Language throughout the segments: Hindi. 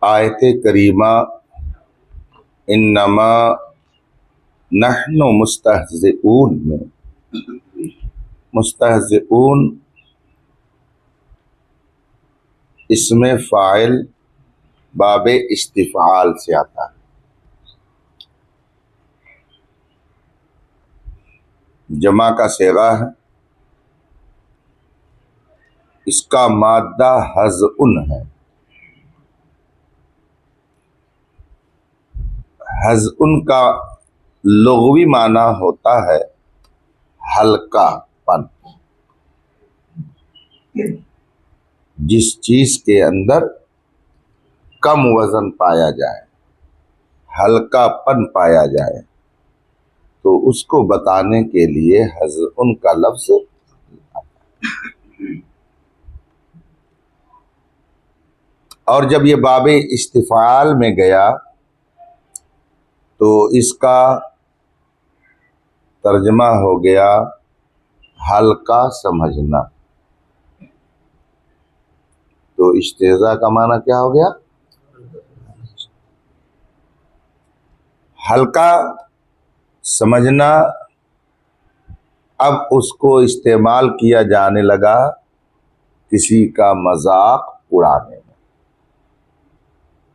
आयत करीमा इन्नमा नहनु मुस्तहज़िऊन में मुस्तहज़िऊन इसमें फ़ाइल बाबे इस्तिफ़ाल से आता है। जमा का सेगा है। इसका मादा हज़उन है। हज़उन का लुग़वी माना होता है हल्कापन। जिस चीज के अंदर कम वजन पाया जाए, हल्कापन पाया जाए, तो उसको बताने के लिए हज़उन का लफ्ज। और जब ये बाबे इस्तिफ़ाल में गया तो इसका तर्जमा हो गया हल्का समझना। तो इस्तेज़ा का माना क्या हो गया? हल्का समझना। अब उसको इस्तेमाल किया जाने लगा किसी का मजाक उड़ाने में।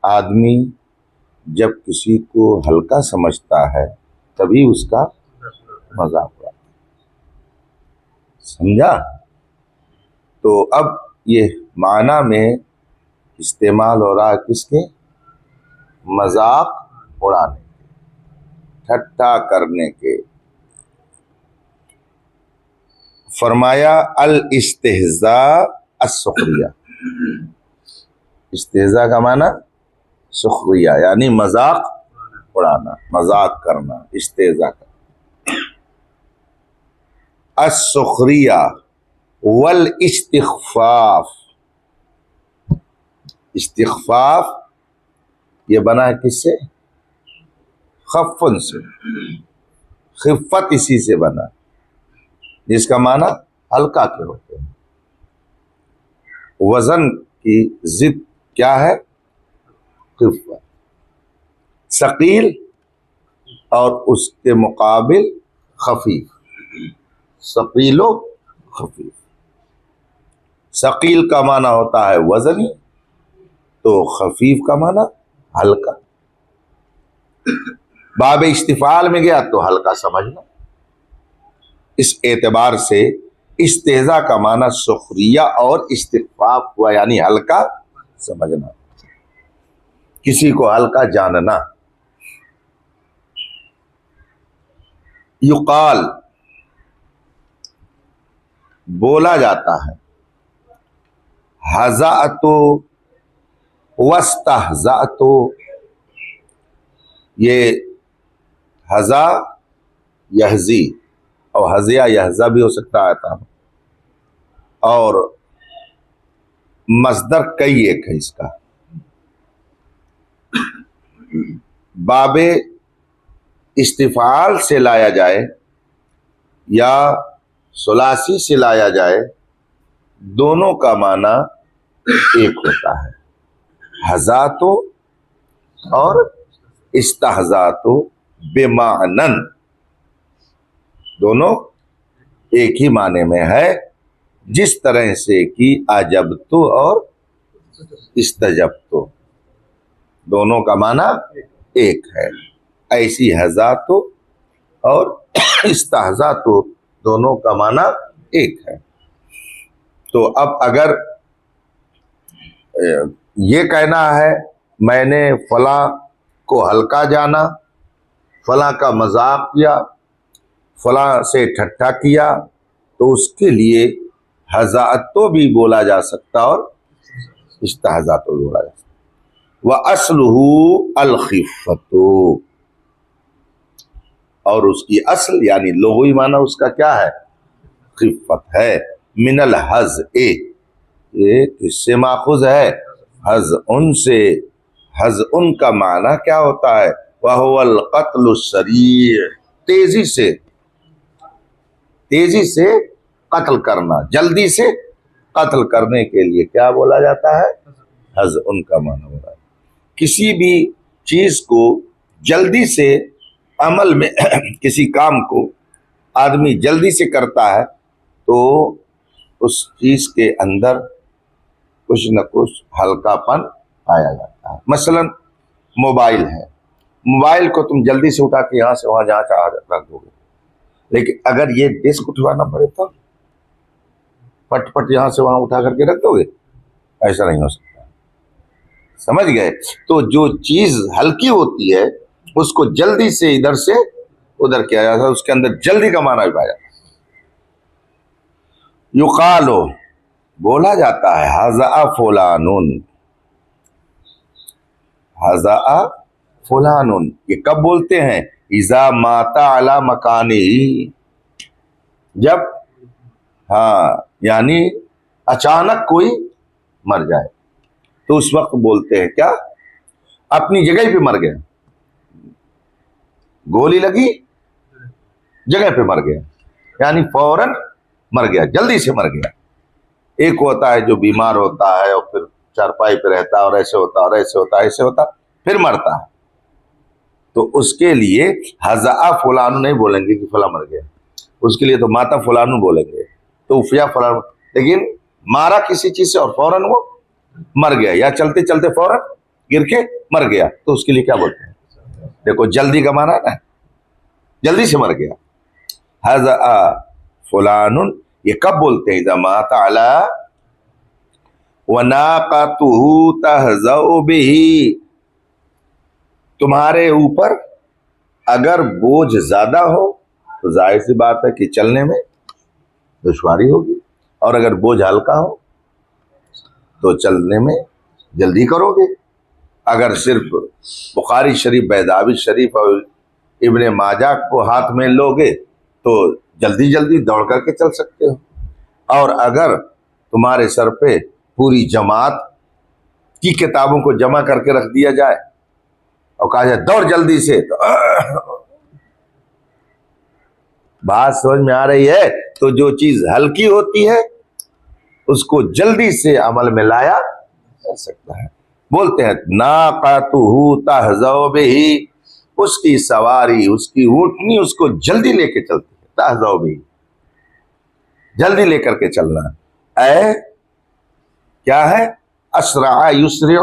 आदमी जब किसी को हल्का समझता है तभी उसका मजाक उड़ाता है। समझा? तो अब ये माना में इस्तेमाल हो रहा है किसके? मजाक उड़ाने, ठट्ठा करने के। फरमाया अल इस्तेहज़ा अस्सुखरिया। इस्तेहज़ा का माना सुखरिया यानी मजाक उड़ाना, मजाक करना, इस्तेहज़ा करना। अस्सुखरिया वल इस्तिग़फ़ाफ़। इस्तिग़फ़ाफ़ ये बना है किससे? खफ़्फ़न से। खिफ़्फ़त इसी से बना, जिसका माना हल्का के होते हैं। वजन की जिद क्या है? खिफ़्फ़त। सकील और उसके मुकाबिल खफीफ। सकीलो खफीफ। सकील का माना होता है वजनी, तो खफीफ का माना हल्का। बाब इस्तिफ़ाल में गया तो हल्का समझना। इस एतबार से इस्तेज़ा का माना सुखरिया और इस्तिग़फ़ाफ़ हुआ, यानी हल्का समझना, किसी को हल्का जानना। युकाल बोला जाता है, हज़अतो वस्तहज़अतो। ये हज़ा यहज़ी और हज़िया यहज़ा भी हो सकता है। और मस्दर कई एक है इसका। बाबे इस्तिफ़ाल से लाया जाए या सुलासी से लाया जाए, दोनों का माना एक होता है। हज़ातो और इस्तहज़ातो बेमानन, दोनों एक ही माने में है। जिस तरह से कि अजबतो और इस्तजबतो दोनों का माना एक है, ऐसी हज़ातो और इस्तहज़ातो दोनों का माना एक है। तो अब अगर ये कहना है मैंने फला को हल्का जाना, फला का मजाक किया, फला से ठट्ठा किया, तो उसके लिए हज़ातो भी बोला जा सकता और इस्तहज़ातो भी बोला जा सकता। व अस्लुहु अल खिफ़्फ़तु, और उसकी असल यानी लुग़वी माना उसका क्या है? खिफ़्फ़त है। मिनल हज़ ए, ये किससे माखुज़ है? हज़उन से। हज़उन का माना क्या होता है? वहुवल क़त्लु सरीअ, तेजी से, तेजी से कत्ल करना, जल्दी से कत्ल करने के लिए क्या बोला जाता है? हज, उनका माना हो रहा है। किसी भी चीज को जल्दी से अमल में किसी काम को आदमी जल्दी से करता है तो उस चीज के अंदर कुछ न कुछ हल्कापन पाया जाता है। मसलन मोबाइल है, मोबाइल को तुम जल्दी से उठा के यहां से वहां जहां चाह रख दोगे, लेकिन अगर ये डिस्क उठवाना पड़े तो पट पट यहां से वहां उठा करके रख दोगे? ऐसा नहीं हो सकता। समझ गए? तो जो चीज हल्की होती है उसको जल्दी से इधर से उधर किया जाता है, उसके अंदर जल्दी का माना भी पाया जाता है। युकालो, बोला जाता है हज़ा फुलानुन, हज़ा फुलानुन, ये कब बोलते हैं? इज़ा माता अला मकानी, जब, हाँ, यानी अचानक कोई मर जाए तो उस वक्त बोलते हैं क्या? अपनी जगह पे मर गया, गोली लगी जगह पे मर गया, यानी फौरन मर गया, जल्दी से मर गया। एक होता है जो बीमार होता है और फिर चारपाई पे रहता है और ऐसे होता और ऐसे होता ऐसे होता फिर मरता है, तो उसके लिए हज़ा फुलानु नहीं बोलेंगे कि फला मर गया, उसके लिए तो माता फुलानु बोलेंगे, तो उफिया फलानु। लेकिन मारा किसी चीज से और फौरन वो मर गया या चलते चलते फौरन गिर के मर गया, तो उसके लिए क्या बोलते हैं? देखो जल्दी का माना है ना, जल्दी से मर गया। हज़ा फुलानुन, ये कब बोलते हैं? इज़ा माता अला वनाक़तुहु तहज़उ बिही, तुम्हारे ऊपर अगर बोझ ज्यादा हो तो जाहिर सी बात है कि चलने में दुश्वारी होगी, और अगर बोझ हल्का हो तो चलने में जल्दी करोगे। अगर सिर्फ बुखारी शरीफ, बैदावी शरीफ और इब्ने माजा को हाथ में लोगे तो जल्दी जल्दी दौड़ करके चल सकते हो, और अगर तुम्हारे सर पे पूरी जमात की किताबों को जमा करके रख दिया जाए और कहा जाए दौड़ जल्दी से, तो बात समझ में आ रही है? तो जो चीज हल्की होती है उसको जल्दी से अमल में लाया जा सकता है। बोलते हैं नाक़तुहु तहज़उ बिही, उसकी सवारी, उसकी ऊँटनी उसको जल्दी लेके चलती है। तहज़उ बिही, जल्दी लेकर के चलना। ऐ क्या है? असरा युसरिउ,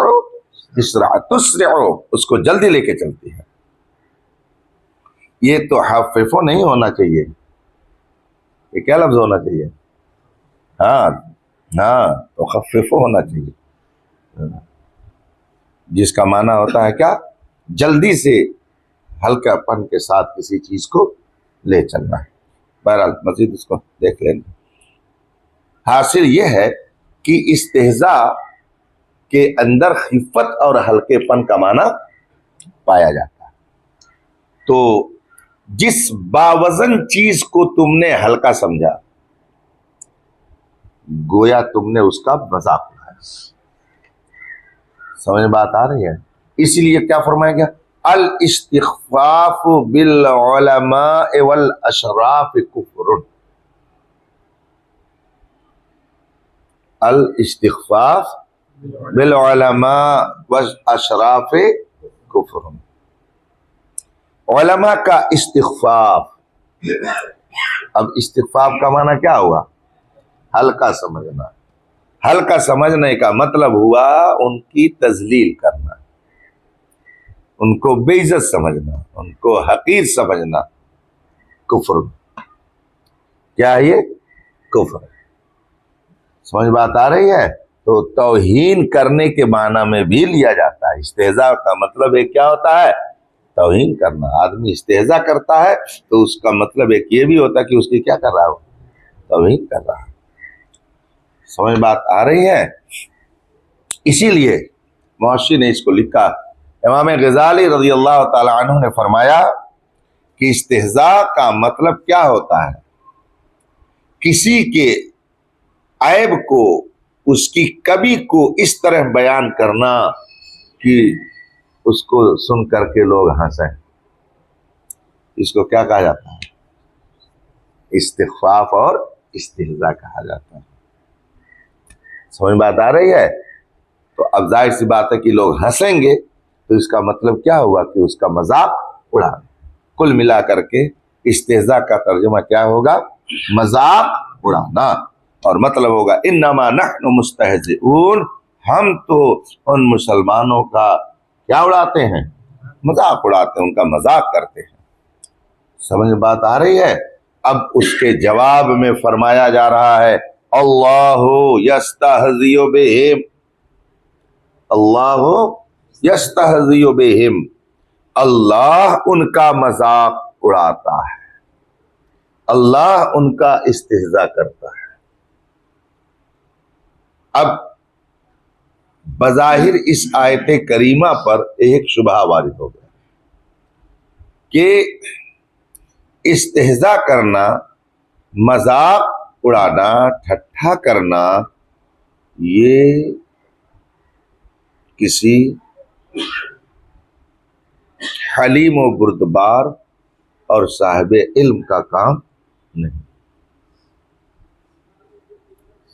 इसरा तुसरिउ, उसको जल्दी लेके चलती है। ये तो हफ़िफ़ो नहीं होना चाहिए, ये क्या लफ्ज होना चाहिए? हाँ हाँ, तो खफ़िफ़ो होना चाहिए, जिसका माना होता है क्या? जल्दी से हल्कापन के साथ किसी चीज को ले चलना है। बहरहाल मजीद इसको देख लेंगे। हासिल यह है कि इस्तेहजा के अंदर खिफत और हल्केपन का माना पाया जाता है। तो जिस बावजन चीज को तुमने हल्का समझा, गोया तुमने उसका मजाक उड़ाया। समझ में बात आ रही है? इसलिए क्या फरमाया गया? अल इस्तिग़फ़ाफ़ बिल उलमाए वल अशराफ कुफ्रुन, अल इस्तिग़फ़ाफ़ बिल उलमा वल अशराफ कुफ्रुन। उलमा का इस्तिग़फ़ाफ़, अब इस्तिग़फ़ाफ़ का माना क्या हुआ? हल्का समझना। हल्का समझने का मतलब हुआ उनकी तज़लील करना, उनको बेइज्जत समझना, उनको हकीर समझना। कुफ्र, क्या है ये? कुफ्र। समझ बात आ रही है? तो तौहीन करने के माना में भी लिया जाता है। इस्तेहजा का मतलब एक क्या होता है? तौहीन करना। आदमी इस्तेहजा करता है तो उसका मतलब एक ये भी होता है कि उसकी क्या कर रहा हो? तौहीन कर रहा है। समझ बात आ रही है? इसीलिए मुहश्शिर ने इसको लिखा। इमाम गज़ाली रज़ियल्लाहु ताला अन्हु ने फरमाया कि इस्तेहजा का मतलब क्या होता है? किसी के ऐब को, उसकी कमी को इस तरह बयान करना कि उसको सुन करके लोग हंसें। इसको क्या कहा जाता है? इस्तिग़फ़ाफ़ और इस्तेहज़ा कहा जाता है। समझ बात आ रही है? तो अब जाहिर सी बात है कि लोग हंसेंगे, तो इसका मतलब क्या हुआ कि उसका मजाक उड़ाना। कुल मिला करके इस्तेज़ा का तर्जुमा क्या होगा? मजाक उड़ाना। और मतलब होगा इन्नमा नहनु मुस्तहज़िऊन, हम तो उन मुसलमानों का क्या उड़ाते हैं? मजाक उड़ाते हैं, उनका मजाक करते हैं। समझ बात आ रही है? अब उसके जवाब में फरमाया जा रहा है अल्लाहु यस्तहज़िउ बिहिम, अल्लाहु यस्तहज़िउ बिहिम, अल्लाह उनका मजाक उड़ाता है, अल्लाह उनका इस्तेज़ा करता है। अब बज़ाहिर इस आयत करीमा पर एक शुबहा वारिद हो गया कि इस्तेज़ा करना, मजाक उड़ाना, ठट्ठा करना, ये किसी हलीम व बुर्दबार और साहिब इल्म का काम नहीं।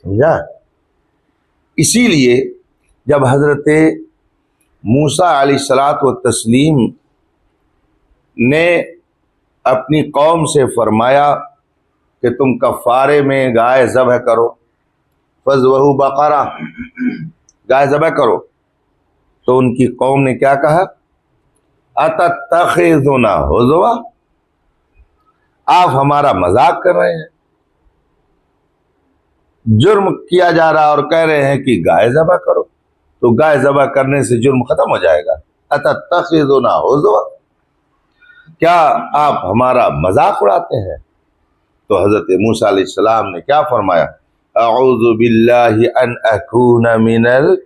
समझा? इसीलिए जब हजरत मूसा अलैहिस्सलात व तस्लीम ने अपनी कौम से फरमाया कि तुम कफ़ारे में गाय ज़बह करो, फज़बहू बक़रा, गाय ज़बह करो, तो उनकी कौम ने क्या कहा? अतत्तख़िज़ुना हुज़वा, आप हमारा मजाक कर रहे हैं। जुर्म किया जा रहा और कह रहे हैं कि गाय ज़बह करो, तो गाय ज़बह करने से जुर्म खत्म हो जाएगा। अतत्तख़िज़ुना हुज़वा, क्या आप हमारा मजाक उड़ाते हैं? तो हजरत मूसा अलैहिस्सलाम ने क्या फरमाया? अऊज़ु बिल्लाहि अन अकूना मिनल,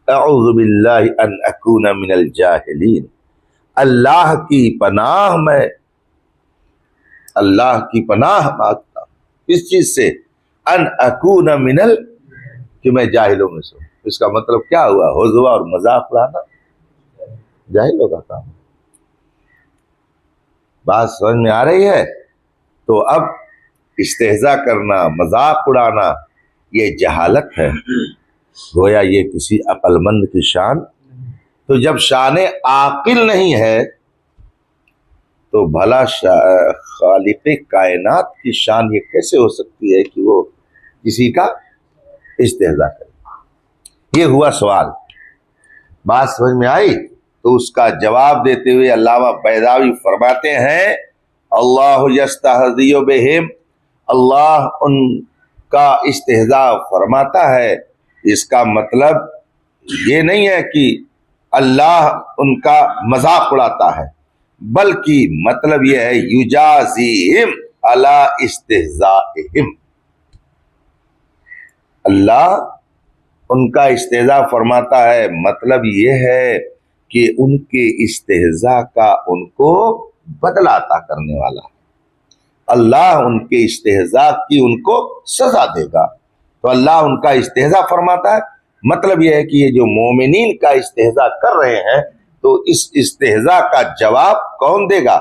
अऊज़ु बिल्लाहि अन अकूना मिनल जाहिलीन, अल्लाह की पनाह, मैं अल्लाह की पनाह मांगता हूं। इस चीज से? अन अकूना मिनल, कि मैं जाहिलों में से। इसका मतलब क्या हुआ? हुज़वा और मजाक उड़ाना जाहिलों का काम। बात समझ में आ रही है? तो अब इस्तेज़ा करना, मजाक उड़ाना, ये जहालत है, गोया ये किसी अक्लमंद की शान। तो जब शान आकिल नहीं है तो भला खालिक़े कायनात की शान ये कैसे हो सकती है कि वो किसी का इस्तेज़ा करे? ये हुआ सवाल। बात समझ में आई? तो उसका जवाब देते हुए अल्लामा बैदावी फरमाते हैं अल्लाहु यस्तहज़िउ बिहिम, अल्लाह उनका इस्तेज़ा फरमाता है। इसका मतलब ये नहीं है कि अल्लाह उनका मजाक उड़ाता है, बल्कि मतलब यह है युजाज़िहिम अला इस्तिहज़ाइहिम, अल्लाह उनका इस्तेज़ा फरमाता है। मतलब ये है कि उनके इस्तेज़ा का उनको बदला अता करने वाला है। अल्लाह उनके इस्तेज़ा की उनको सजा देगा। तो अल्लाह उनका इस्तेज़ा फरमाता है, मतलब यह है कि ये जो मोमिनीन का इस्तेज़ा कर रहे हैं, तो इस इस्तेज़ा का जवाब कौन देगा?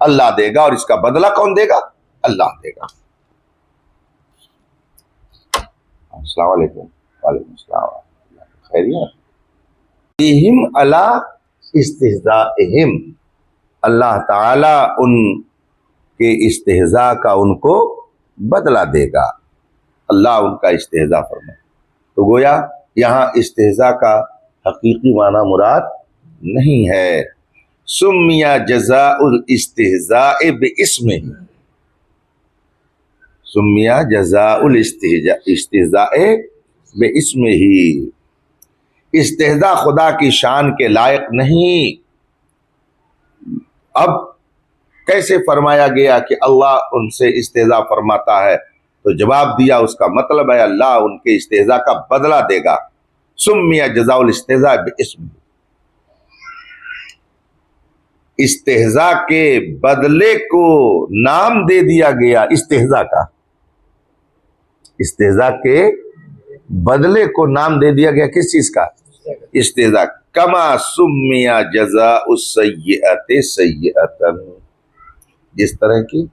अल्लाह देगा। और इसका बदला कौन देगा? अल्लाह देगा। अस्सलाम वालेकुम। वालेकुम अस्सलाम। खैरियत? अला इस्तिहज़ाइहिम, अल्लाह ताला उनके इस्तेहज़ा का उनको बदला देगा। अल्लाह उनका इस्तेहज़ा फरमाए। तो गोया यहाँ इस्तेहज़ा का हकीकी माना मुराद नहीं है। सुम्मिया जज़ाउल इस्तिहज़ाए बिइस्मिही, सुम्मिया जज़ाउल इस्तिहज़ाए बिइस्मिही, इस्तेहज़ा खुदा की शान के लायक नहीं। अब कैसे फरमाया गया कि अल्लाह उनसे इस्तेहज़ा फरमाता है? तो जवाब दिया, उसका मतलब है अल्लाह उनके इस्तेहज़ा का बदला देगा। सुम्मिया जज़ाउल इस्तिहज़ा बिइस्मिही, इस्तेहज़ा के बदले को नाम दे दिया गया। इस्तेहज़ा का, इस्तेहज़ा के बदले को नाम दे दिया गया। किस चीज का? इस्तेहज़ा। कमा सुम्मिया जज़ाउस सय्यअति सय्यअतन, जिस तरह की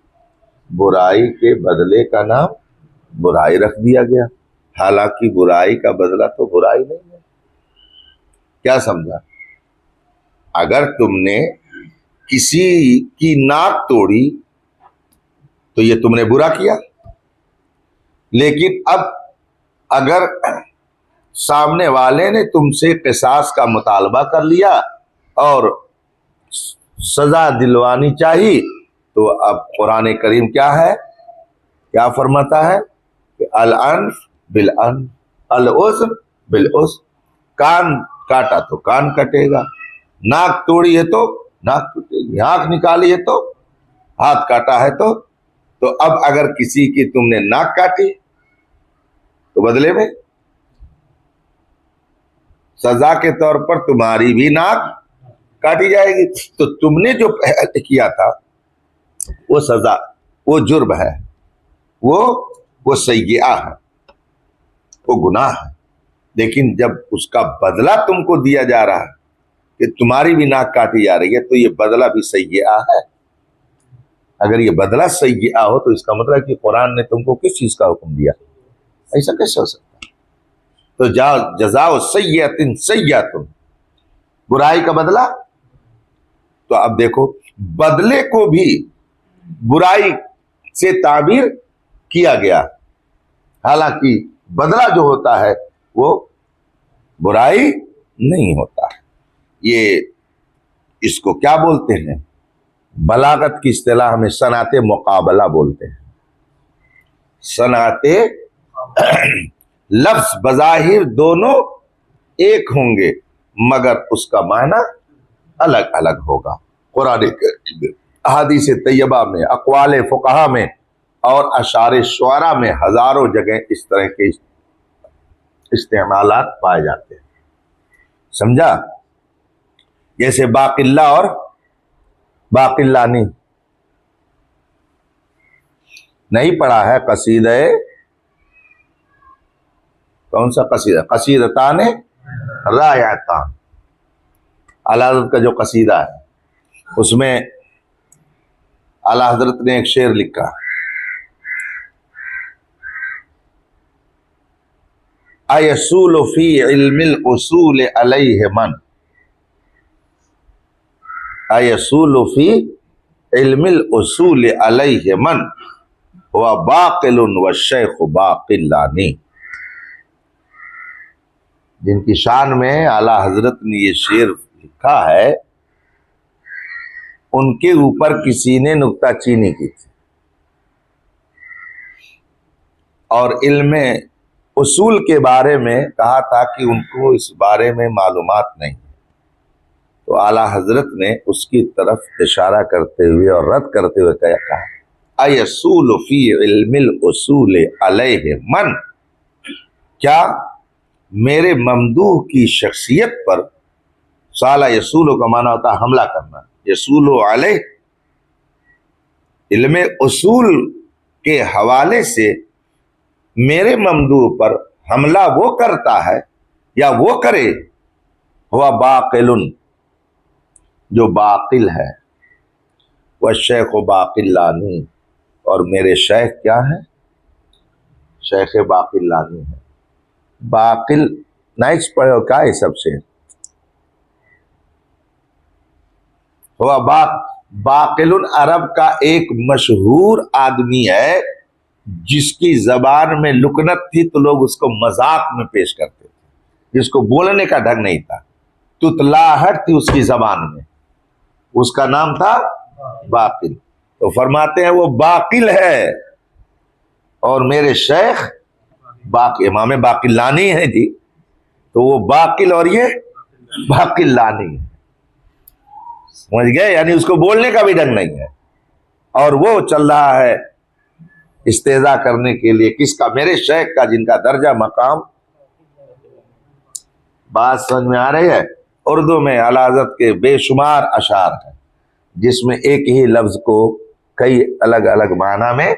बुराई के बदले का नाम बुराई रख दिया गया, हालांकि बुराई का बदला तो बुराई नहीं है। क्या समझा? अगर तुमने किसी की नाक तोड़ी तो ये तुमने बुरा किया, लेकिन अब अगर सामने वाले ने तुमसे किसास का मुतालबा कर लिया और सजा दिलवानी चाहिए, तो अब कुरान करीम क्या है, क्या फरमाता है कि अल अनफ बिल अनफ, अल उज़्न बिल उज़्न। कान काटा तो कान कटेगा, नाक तोड़ी है तो नाक टूटेगी, आंख निकाली है तो, हाथ काटा है तो अब अगर किसी की तुमने नाक काटी तो बदले में सजा के तौर पर तुम्हारी भी नाक काटी जाएगी। तो तुमने जो पहले किया था वो सजा, वो जुर्म है, वो सय्या है, वो गुनाह है। लेकिन जब उसका बदला तुमको दिया जा रहा है कि तुम्हारी भी नाक काटी जा रही है, तो ये बदला भी सय्या है। अगर ये बदला सय्या हो तो इसका मतलब है कि कुरान ने तुमको किस चीज का हुक्म दिया? ऐसा कैसे हो सकता? तो जज़ाओ सय्यतिन सय्यतुन, बुराई का बदला। तो अब देखो, बदले को भी बुराई से ताबीर किया गया, हालांकि बदला जो होता है वो बुराई नहीं होता है। ये इसको क्या बोलते हैं? बलागत की इस्तिलाह में सनाते मुकाबला बोलते हैं। सनाते लफ्ज बज़ाहिर दोनों एक होंगे मगर उसका माना अलग अलग होगा। कुरान अहादीस तैयबा में, अक़वाल फ़ुक़हा में और अशार शुअरा में हजारों जगह इस तरह के इस्तेमालात पाए जाते हैं। समझा? जैसे बाक़िल्ला और बाक़िल्लानी, नहीं पढ़ा है कसीदा? कौन सा कसीदा? कसीदतान रायतान, आला हज़रत का जो कसीदा है, उसमें आला हज़रत ने एक शेर लिखा, अयसूल फी इल्मिल उसूल अलैहि मन, अयसूल फी इल्मिल उसूल अलैहि मन व बाक़िलुन व शेख बाक़िल्लानी। जिनकी शान में आला हजरत ने ये शेर लिखा है, उनके ऊपर किसी ने नुक्ताचीनी की थी और इल्म उसूल के बारे में कहा था कि उनको इस बारे में मालूमात नहीं है। तो आला हजरत ने उसकी तरफ इशारा करते हुए और रद्द करते हुए क्या कहा, अयसूल फी इल्मिल उसूल अलैहि मन, क्या मेरे ममदूह की शख्सियत पर, साला यसूलो का माना होता है हमला करना, यसूलो अलैह, इल्मे उसूल के हवाले से मेरे ममदूह पर हमला वो करता है या वो करे, हुआ बाक़िलुन, जो बाक़िल है, वह शेख बाक़िल्लानी, और मेरे शेख क्या है? शेख बाक़िल्लानी है। बाक़िल नाइस पढ़ो क्या है सबसे, हुआ बाक़िलुन अरब का एक मशहूर आदमी है जिसकी जबान में लुकनत थी तो लोग उसको मजाक में पेश करते थे, जिसको बोलने का ढंग नहीं था, तुतलाहट थी उसकी जबान में, उसका नाम था बाक़िल। तो फरमाते हैं वो बाक़िल है और मेरे शेख इमाम बाक़िल्लानी है जी, तो वो बाक़िल और ये बाक़िल्लानी है, समझ गए? यानी उसको बोलने का भी ढंग नहीं है और वो चल रहा है इस्तेज़ा करने के लिए किसका? मेरे शेख का, जिनका दर्जा मकाम, बात समझ में आ रही है? उर्दू में आला हज़रत के बेशुमार अशार हैं जिसमें एक ही लफ्ज को कई अलग अलग माना में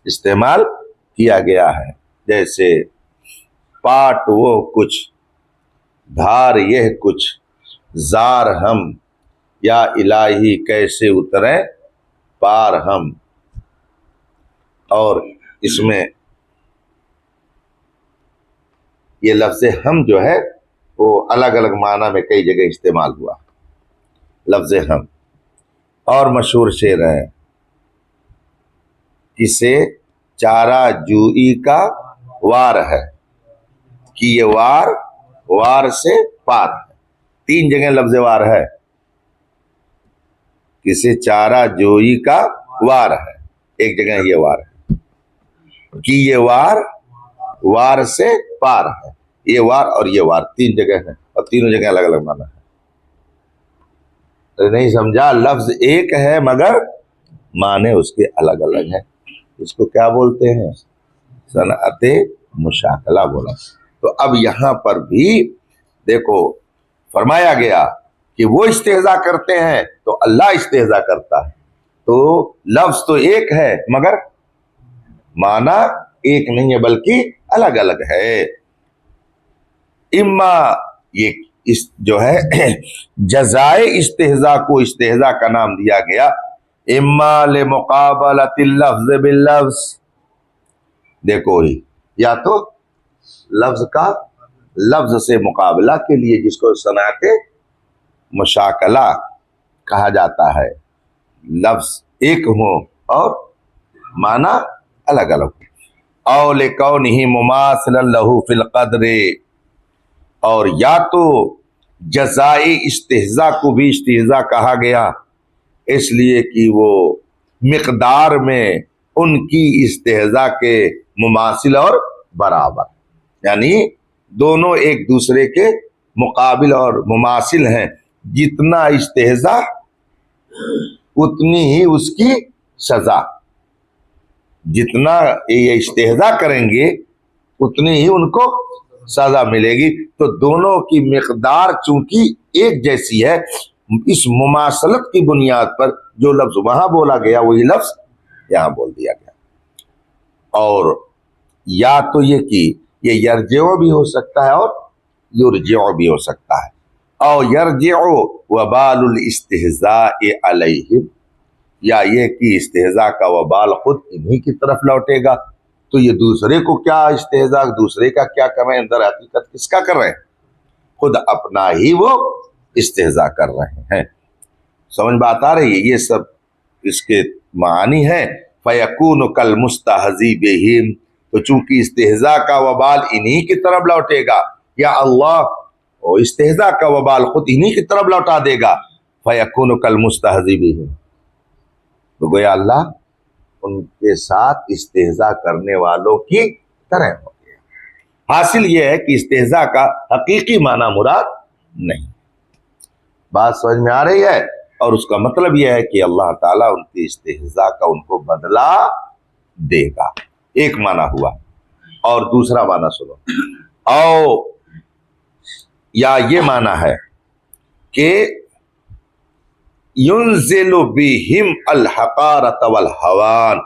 इस्तेमाल किया गया है। जैसे पाट वो कुछ, धार यह कुछ, जार हम, या इलाही कैसे उतरे पार हम। और इसमें ये लफ्ज़ हम जो है वो अलग अलग माना में कई जगह इस्तेमाल हुआ, लफ्ज़ हम। और मशहूर शेर है, किसे चारा जूई का वार है, कि ये वार वार से पार है। 3 जगह लफ्ज़ वार है, किसे चारा जोई का वार है, एक जगह ये वार है, कि ये वार वार से पार है। ये वार और ये वार 3 जगह है और तीनों जगह अलग अलग माना है। तो नहीं समझा, लफ्ज एक है मगर माने उसके अलग अलग है। इसको क्या बोलते हैं? सनअते मुशाकला बोला। तो अब यहां पर भी देखो फरमाया गया कि वो इस्तेहजा करते हैं तो अल्लाह इस्तेहजा करता है। तो लफ्ज तो एक है मगर माना एक नहीं है बल्कि अलग अलग है। इम्मा ये इस जो है जजाए इस्तेहजा को इस्तेहजा का नाम दिया गया, इम्मा ले मुकाबलतिल लफ्ज बिल लफ्ज। देखो ही, या तो लफ्ज का लफ्ज से मुकाबला के लिए, जिसको सनाते मुशाकला कहा जाता है, लफ्ज एक हो और माना अलग अलग। औले कौनिही मुमासिलन लहू फिल क़द्रे, और या तो जज़ाए इस्तेहज़ा को भी इस्तेहज़ा कहा गया इसलिए कि वो मिक़दार में उनकी इस्तेहज़ा के मुमासिल और बराबर, यानी दोनों एक दूसरे के मुकाबिल और मुमासिल हैं। जितना इस्तेहज़ा उतनी ही उसकी सज़ा, जितना ये इस्तेहज़ा करेंगे उतनी ही उनको सज़ा मिलेगी। तो दोनों की मिक़दार चूंकि एक जैसी है, इस मुमासलत की बुनियाद पर जो लफ्ज़ वहां बोला गया वही लफ्ज़ यहाँ बोल दिया गया। और या तो ये कि ये यरजिओ भी हो सकता है और युरजिओ भी हो सकता है। और यरजिओ वबालुल इस्तिहज़ाए अलैहिम, या ये कि इस्तेहज़ा का वबाल खुद इन्हीं की तरफ लौटेगा। तो ये दूसरे को क्या इस्तेहज़ा, दूसरे का क्या कर रहे हैं, अंदर हकीकत किसका कर रहे हैं? खुद अपना ही वो इस्तेहज़ा कर रहे हैं। समझ बात आ रही है? ये सब इसके मानी है। फ़यकून कल मुस्तहज़ी बिहिम, तो चूंकि इस्तेहज़ा का वबाल इन्हीं की तरफ लौटेगा, या अल्लाह और इस्तेहज़ा का वबाल खुद इन्हीं की तरफ लौटा देगा। फ़यकून कल मुस्तहज़ी बिहिम, तो गोया अल्लाह उनके साथ इस्तेहज़ा करने वालों की तरह हो गया। हासिल यह है कि इस्तेहज़ा का हकीकी माना मुराद नहीं। बात समझ में आ रही है? और उसका मतलब यह है कि अल्लाह ताला उनकी इस्तेहज़ा का उनको बदला देगा। एक माना हुआ। और दूसरा माना सुनो, और या ये माना है कि युनज़िलु बिहिम अल हक़ारत वल हवान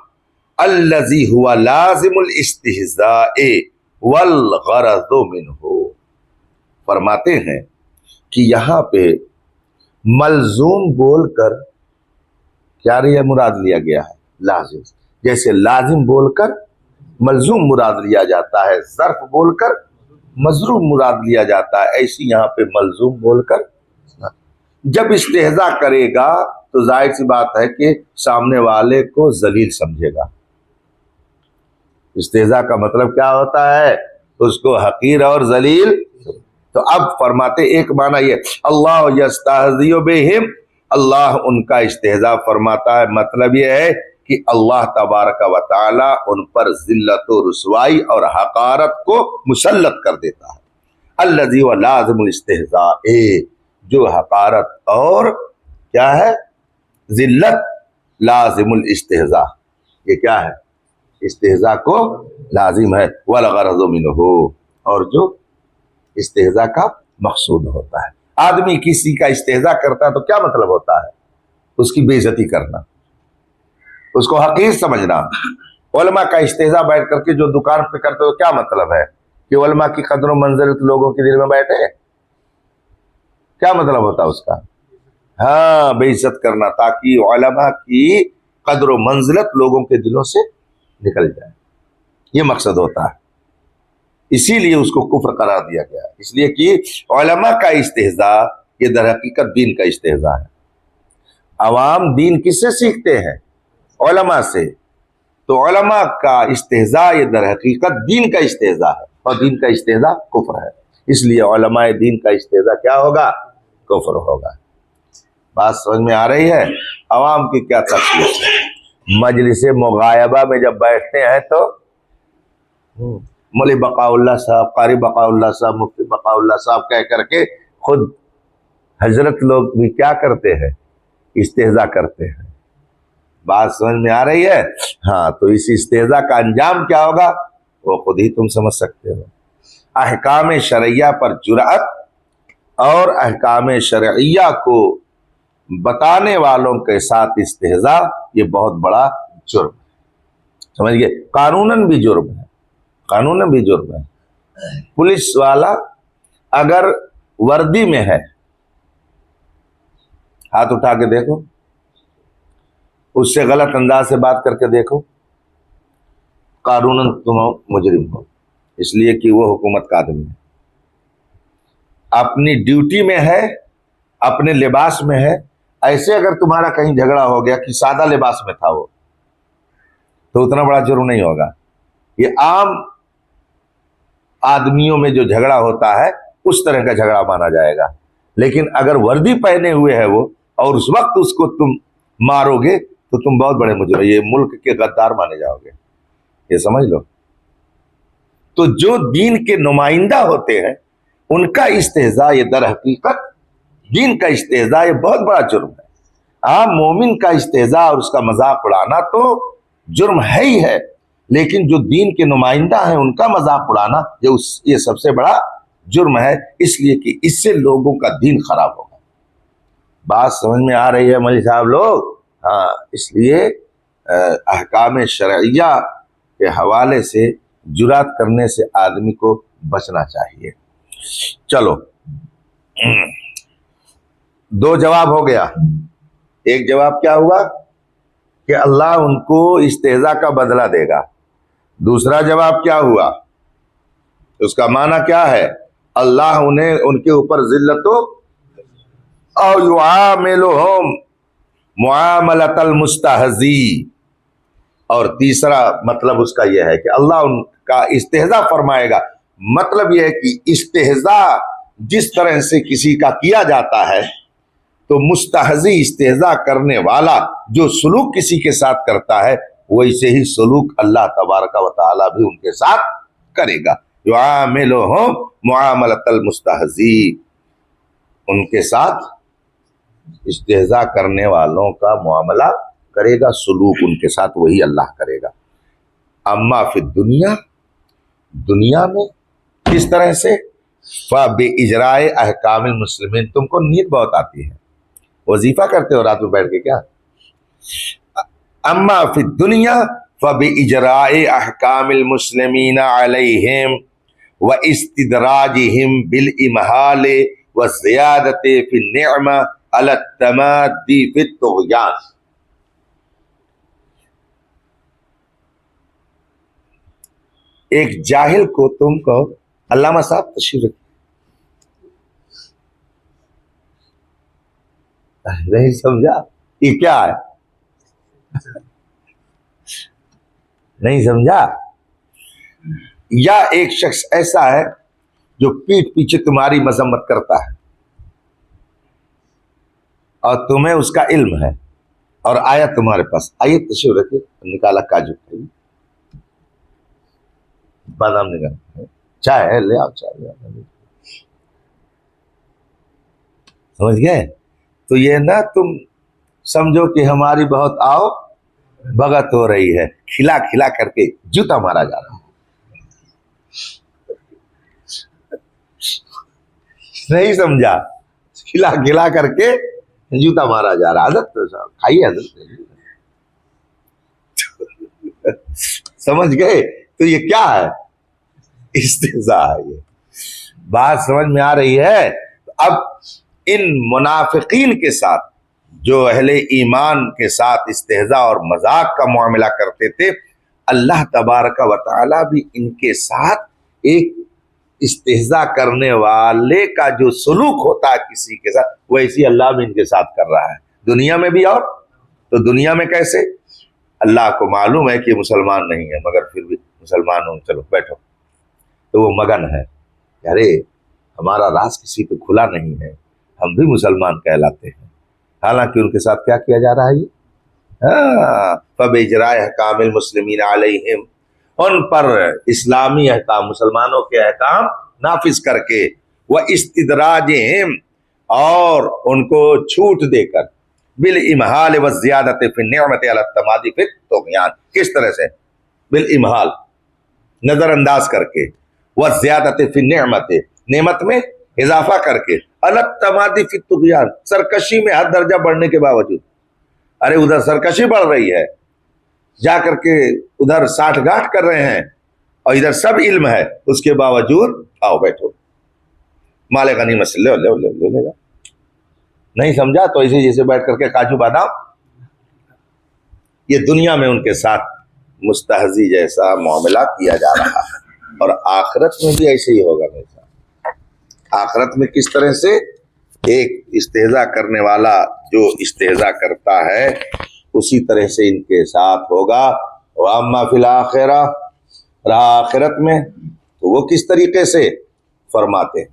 अल्लज़ी हुवा लाज़िमुल इस्तिहज़ाए वल ग़रज़ु मिन्हु। फरमाते हैं कि यहाँ पे मलजूम बोलकर क्या मुराद लिया गया है? लाजिम। जैसे लाजिम बोलकर मलजूम मुराद लिया जाता है, ज़र्फ बोलकर मज़रूफ मुराद लिया जाता है, ऐसी यहाँ पे मलजूम बोलकर जब इस्तेहज़ा करेगा तो जाहिर सी बात है कि सामने वाले को जलील समझेगा। इस्तेहज़ा का मतलब क्या होता है? उसको हकीर और जलील। तो अब फरमाते एक माना ये, अल्लाह यस्तहज़ियु बिहिम, अल्लाह उनका इस्तेहज़ा फरमाता है। मतलब ये है कि अल्लाह तबारक व तआला उन पर जिल्लत व रुसवाई और हकारत को मुसल्लत कर देता है। अल्लज़ी व लाज़िमुल इस्तिहज़ाए, जो हकारत और क्या है? जिल्लत, लाज़िमुल इस्तिहज़ा, ये क्या है? इस्तिहज़ा को लाजिम है। वल ग़रज़ु मिन्हु, और जो इस्तेहज़ा का मकसूद होता है। आदमी किसी का इस्तेहज़ा करता है तो क्या मतलब होता है? उसकी बेइज्जती करना, उसको हकीर समझना। उलमा का इस्तेहज़ा बैठ करके जो दुकान पे करते हो, क्या मतलब है? कि उलमा की कदर व मंजिलत लोगों के दिल में बैठे, क्या मतलब होता है उसका? हाँ, बेइज्जत करना, ताकि उलमा की कदर व मंजिलत लोगों के दिलों से निकल जाए। ये मकसद होता है। इसीलिए उसको कुफ्र करार दिया गया, इसलिए कि उलमा का इस्तेहजा ये दर हकीकत दीन का इस्तेहजा है। अवाम दीन किससे सीखते हैं? उलमा से। तो उलमा का इस्तेहजा ये दर हकीकत दीन का इस्तेहजा है, और दीन का इस्तेहजा कुफ्र है। इसलिए उलमा दीन का इस्तेहजा क्या होगा? कुफ्र होगा। बात समझ में आ रही है? अवाम की क्या तकलीफ है? मजलिस मुगायबा में जब बैठते हैं तो मौलवी बकाउल्लाह साहब, कारी बकाउल्लाह साहब, मुफ्ती बकाउल्लाह साहब कह करके खुद हजरत लोग भी क्या करते हैं? इस्तेहजा करते हैं। बात समझ में आ रही है? हाँ, तो इस इस्तेहजा का अंजाम क्या होगा वो खुद ही तुम समझ सकते हो। अहकाम शरइया पर जुरात और अहकाम शरइया को बताने वालों के साथ इस्तेहजा ये बहुत बड़ा जुर्म है। समझ गए? कानूनन भी जुर्म है, कानूनन भी जुर्म है। पुलिस वाला अगर वर्दी में है, हाथ उठा के देखो, उससे गलत अंदाज से बात करके देखो, कानूनन तुम मुजरिम हो, इसलिए कि वो हुकूमत का आदमी है, अपनी ड्यूटी में है, अपने लिबास में है। ऐसे अगर तुम्हारा कहीं झगड़ा हो गया कि सादा लिबास में था वो, तो उतना बड़ा जुर्म नहीं होगा। ये आम आदमियों में जो झगड़ा होता है उस तरह का झगड़ा माना जाएगा। लेकिन अगर वर्दी पहने हुए है वो और उस वक्त उसको तुम मारोगे तो तुम बहुत बड़े मुजरिम, ये मुल्क के गद्दार माने जाओगे, ये समझ लो। तो जो दीन के नुमाइंदा होते हैं उनका इस्तेहजा ये दर हकीकत दीन का इस्तेहजा ये बहुत बड़ा जुर्म है। आम मोमिन का इस्तेहजा और उसका मजाक उड़ाना तो जुर्म है ही है, लेकिन जो दीन के नुमाइंदा हैं उनका मजाक उड़ाना ये सबसे बड़ा जुर्म है, इसलिए कि इससे लोगों का दीन खराब होगा। बात समझ में आ रही है मौलवी साहब लोग? हाँ, इसलिए अहकाम शरइया के हवाले से जुरात करने से आदमी को बचना चाहिए। चलो, दो जवाब हो गया। एक जवाब क्या हुआ कि अल्लाह उनको इस्तेहजा का बदला देगा। दूसरा जवाब क्या हुआ? उसका माना क्या है? अल्लाह उन्हें उनके ऊपर जिल्लतो और युआमिलुहुम मुआमलतल मुस्तहजी। और तीसरा मतलब उसका यह है कि अल्लाह उनका इस्तेहजा फरमाएगा। मतलब यह है कि इस्तेहजा जिस तरह से किसी का किया जाता है तो मुस्तहजी इस्तेहजा करने वाला जो सलूक किसी के साथ करता है वैसे ही सलूक अल्लाह तबारक व तआला भी उनके साथ करेगा। युआमिलुहुम मुआमलतल मुस्तहजी, उनके साथ इस्तेहजा करने वालों का मुआमला करेगा, सलूक उनके साथ वही अल्लाह करेगा। अम्मा फिर दुनिया में किस तरह से? बे इजराए अहकामिल मुस्लिमीन। तुमको नींद बहुत आती है, वजीफा करते हो रात में बैठ के क्या? अम्मा फिर दुनिया फबे इजराए अहकामिल मुस्लिमीन अलैहिम व इस्तिदराजिहिम बिल इमहाले व ज़ियादते फिन निअमा अला तमाद्दी फित तुग़यान। एक जाहिल को तुम कहो, अल्लामा साहब तशरीफ रखिए, नहीं समझा ये क्या है? नहीं समझा? या एक शख्स ऐसा है जो पीठ पीछे तुम्हारी मजम्मत करता है और तुम्हें उसका इल्म है और आया तुम्हारे पास, आइए तशरीफ रखिए, निकाला काजू खाइए, बादाम निकाल, चाय है ले आओ, चाय ले आओ। समझ गए? तो ये ना तुम समझो कि हमारी बहुत आओ भगत हो रही है, खिला खिला करके जूता मारा जा रहा है। नहीं समझा? खिला खिला करके जूता मारा जा रहा है। आदत तो खाइए, आदत समझ गए? तो ये क्या है? इस्तेज़ा है। ये बात समझ में आ रही है? अब इन मुनाफिकीन के साथ जो अहले ईमान के साथ इस्तेज़ा और मजाक का मामला करते थे, अल्लाह तबारक व तआला भी इनके साथ एक इस्तेहजा करने वाले का जो सलूक होता है किसी के साथ, वैसी अल्लाह भी इनके साथ कर रहा है, दुनिया में भी। और तो दुनिया में कैसे? अल्लाह को मालूम है कि मुसलमान नहीं है, मगर फिर भी मुसलमान हो, चलो बैठो, तो वो मगन है, अरे हमारा राज किसी को खुला नहीं है, हम भी मुसलमान कहलाते हैं। हालांकि उनके साथ क्या किया जा रहा है? फबिजराए कामिल मुस्लिमीन अलैहिम, उन पर इस्लामी अहकाम, मुसलमानों के अहकाम नाफिज करके, वह इस्तिदराजिहिम, और उनको छूट देकर, बिल इमहाल व ज़ियादत फिन निअमत अला तमादी फित तुग़यान, किस तरह से? बिल इमहाल, नजरअंदाज करके, व ज़ियादत फिन निअमत, नेमत में इजाफा करके, अला तमादी फित तुग़यान, सरकशी में हद दर्जा बढ़ने के बावजूद। अरे उधर सरकशी बढ़ रही है, जा करके उधर साठ गांठ कर रहे हैं, और इधर सब इल्म है, उसके बावजूद आओ बैठो, माले गनीमत से ले ले ले ले लेगा। नहीं समझा तो ऐसे जैसे बैठ करके काजू बादाम। ये दुनिया में उनके साथ मुस्तहजी जैसा मामला किया जा रहा है, और आखिरत में भी ऐसे ही होगा मेरे साथ। आखिरत में किस तरह से? एक इस्तेहजा करने वाला जो इस्तेहजा करता है, उसी तरह से इनके साथ होगा। वअम्मा फिल आखिरा, रहा आखिरत में, तो वो किस तरीके से फरमाते हैं?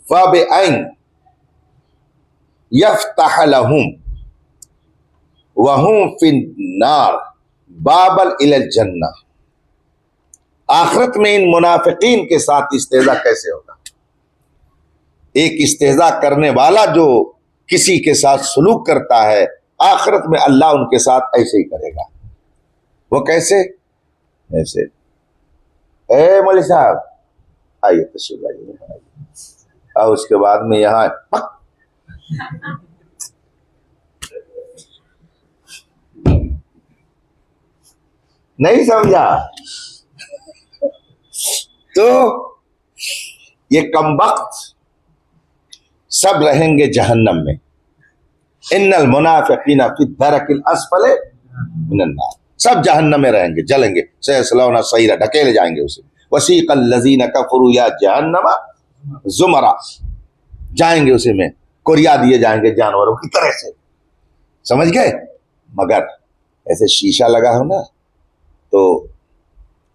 फ़बिअन यफ्तह लहुम वहुम फिन्नार बाबल इलल जन्नह। आखिरत में इन मुनाफिकीन के साथ इस्तेहजा कैसे होगा? एक इस्तेहजा करने वाला जो किसी के साथ सलूक करता है, आखिरत में अल्लाह उनके साथ ऐसे ही करेगा। वो कैसे? ऐसे, ए मौलवी साहब आइए तशरीफ लाइए, और उसके बाद में यहाँ नहीं समझा तो ये कमबख्त सब रहेंगे जहन्नम में। इन्नल मुनाफिकीना फी दरकिल अस्फले मिनन नार, सब जहन्नम में रहेंगे, जलेंगे, सयस्लौना सईरा, ढकेले जाएंगे उसे। वसीक़ल लज़ीना कफ़रू या जहन्नमा ज़ुमरा, जाएंगे उसी में, कोरिया दिए जाएंगे जानवरों की तरह से, समझ गए? मगर ऐसे शीशा लगा हो ना, तो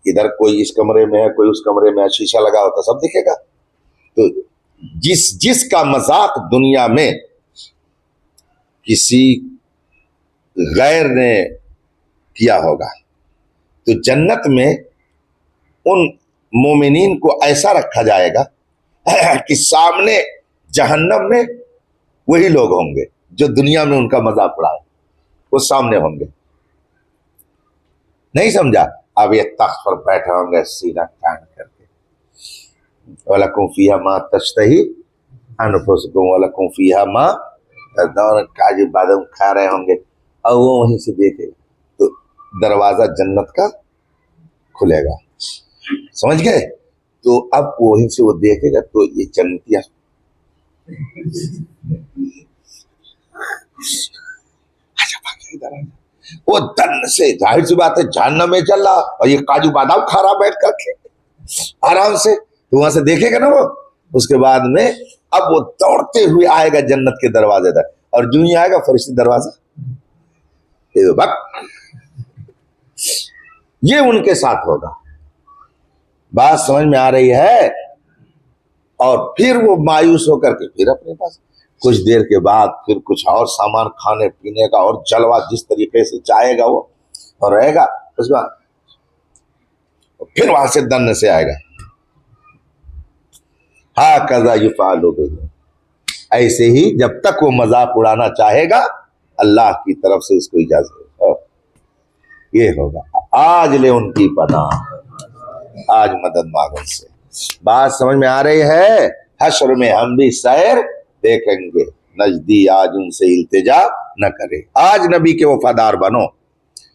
इधर कोई इस कमरे में है, कोई उस कमरे में है, शीशा लगा होता सब दिखेगा। तो जिसका मजाक दुनिया में किसी गैर ने किया होगा, तो जन्नत में उन मोमिनीन को ऐसा रखा जाएगा कि सामने जहन्नम में वही लोग होंगे जो दुनिया में उनका मजाक उड़ाए, वो सामने होंगे। नहीं समझा? अब ये तख्त पर बैठे होंगे सीना तान करके, वलकुम फीहा मा तश्तही अनफुसुकुम वलकुम फीहा मा तदउन, काजू बादाम खा रहे होंगे, और वो वहीं से देखेगा तो दरवाजा जन्नत का खुलेगा, समझ गए? तो अब वहीं से वो देखेगा तो ये जन्नतियां वो दन से, जाहिर सी बात है जहन्नम में चल रहा और ये काजू बादाम खा रहा बैठ करके आराम से, तो वहां से देखेगा ना वो। उसके बाद में अब वो दौड़ते हुए आएगा जन्नत के दरवाजे तक, और जो ही आएगा फरिश्ते दरवाजा ये उनके साथ होगा। बात समझ में आ रही है? और फिर वो मायूस होकर के फिर अपने पास, कुछ देर के बाद फिर कुछ और सामान खाने पीने का और जलवा जिस तरीके से चाहेगा वो और रहेगा। उसके बाद फिर वहां से दन से आएगा, हा कज़ा युफ़अलु बिही, ऐसे ही जब तक वो मजाक उड़ाना चाहेगा अल्लाह की तरफ से उसको इजाजत ये होगा। आज ले उनकी पनाह, आज मदद मांगो से। बात समझ में आ रही है? हश्र में हम भी सैर देखेंगे, नजदी आज उनसे इल्तिजा न करे। आज नबी के वफादार बनो,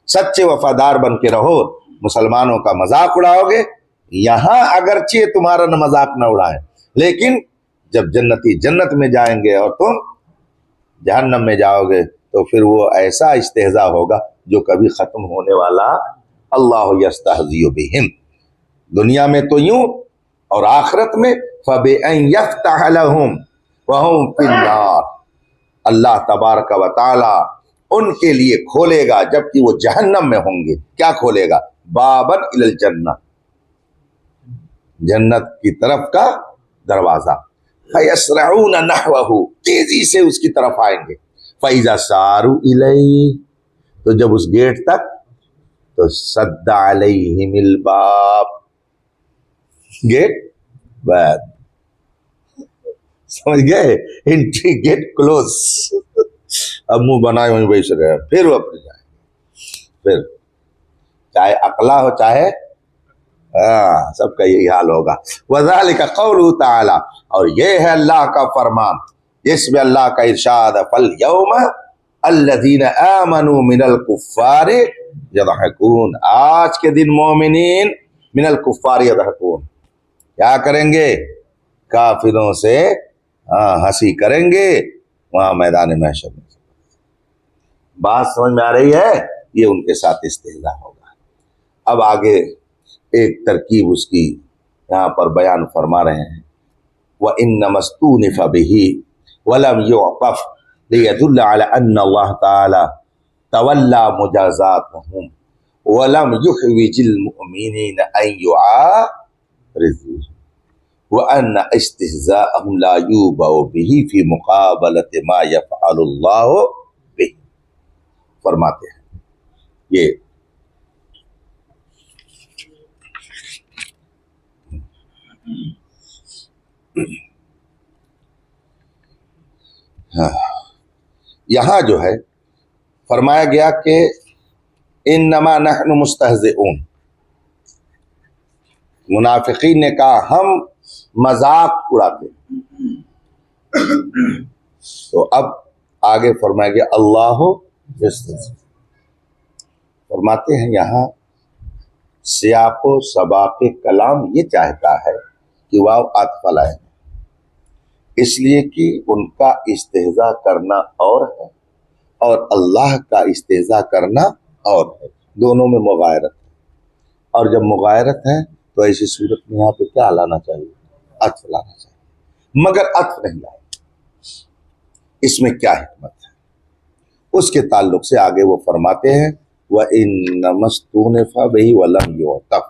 सच्चे वफादार बन के रहो। मुसलमानों का मजाक उड़ाओगे, यहां अगरचे तुम्हारा न मजाक न उड़ाए, लेकिन जब जन्नती जन्नत में जाएंगे और तुम जहन्नम में जाओगे तो फिर वो ऐसा इस्तेहजा होगा जो कभी खत्म होने वाला अल्लाह यस्तहज़ियु बिहिम, दुनिया में तो यूं और आखिरत में फबिअन यफ्तह लहुम वहुम फिन्नार, अल्लाह तबारक व तआला उनके लिए खोलेगा जबकि वो जहन्नम में होंगे। क्या खोलेगा? बाबन इलल जन्नत, जन्नत की तरफ का दरवाजा। फयस्रऊन नहवहु, तेजी से उसकी तरफ आएंगे। फइज़ा सारू इलैहि, तो जब उस गेट तक, तो सद्दा अलैहिमिल बाब, गेट बंद, समझ गए? Entry gate close. अब मुंह बनाए वहीं बैठ रहे, फिर वो अपने जाए, फिर चाहे अकला हो चाहे सबका यही हाल होगा। वज़ालिका क़ौलुहु तआला, और ये है अल्लाह का फरमान जिसमें अल्लाह का इरशाद, फल यौमा अल्लज़ीना आमनू मिनल कुफ़्फ़ारि यज़हकून, आज के दिन मोमिनीन मिनल कुफ़्फ़ारि यज़हकून, क्या करेंगे? काफिरों से हंसी करेंगे वहां मैदान महशर में। बात समझ में आ रही है? ये उनके साथ इस्तेज़ा होगा। अब आगे एक तरकीब उसकी यहाँ पर बयान फरमा रहे हैं। व इन्नमस्तूनिफ़ बिही वलम युअक़फ़ लियदुल्ल अला अन्ना अल्लाह तआला तवल्ला मुजाज़ातहुम वलम युहविजिल मुअमिनीन अन युआरिज़ू व अन्न इस्तिहज़ाअहुम ला युबअु बिही फ़ी मुक़ाबलति मा यफ़अलुल्लाहु बिही। फरमाते हैं ये यहाँ जो है फरमाया गया कि इन्नमा नहनु मुस्तहज़िऊन, मुनाफिकीन ने कहा हम मजाक उड़ाते। तो अब आगे फरमाया गया अल्लाह फरमाते हैं यहाँ सियाको सबाक़े कलाम ये चाहता है कि वाव आतिफ़ लाए, इसलिए कि उनका इस्तेज़ा करना और है और अल्लाह का इस्तेज़ा करना और है, दोनों में मुगायरत है। और जब मुगायरत है तो ऐसी सूरत में यहाँ पे क्या लाना चाहिए? अत्फ़ लाना चाहिए, मगर अत्फ़ नहीं लाए। इसमें क्या हिकमत है? उसके ताल्लुक से आगे वो फरमाते हैं व इन्नमस्तूनिफ़ बिही वलम युअक़फ़।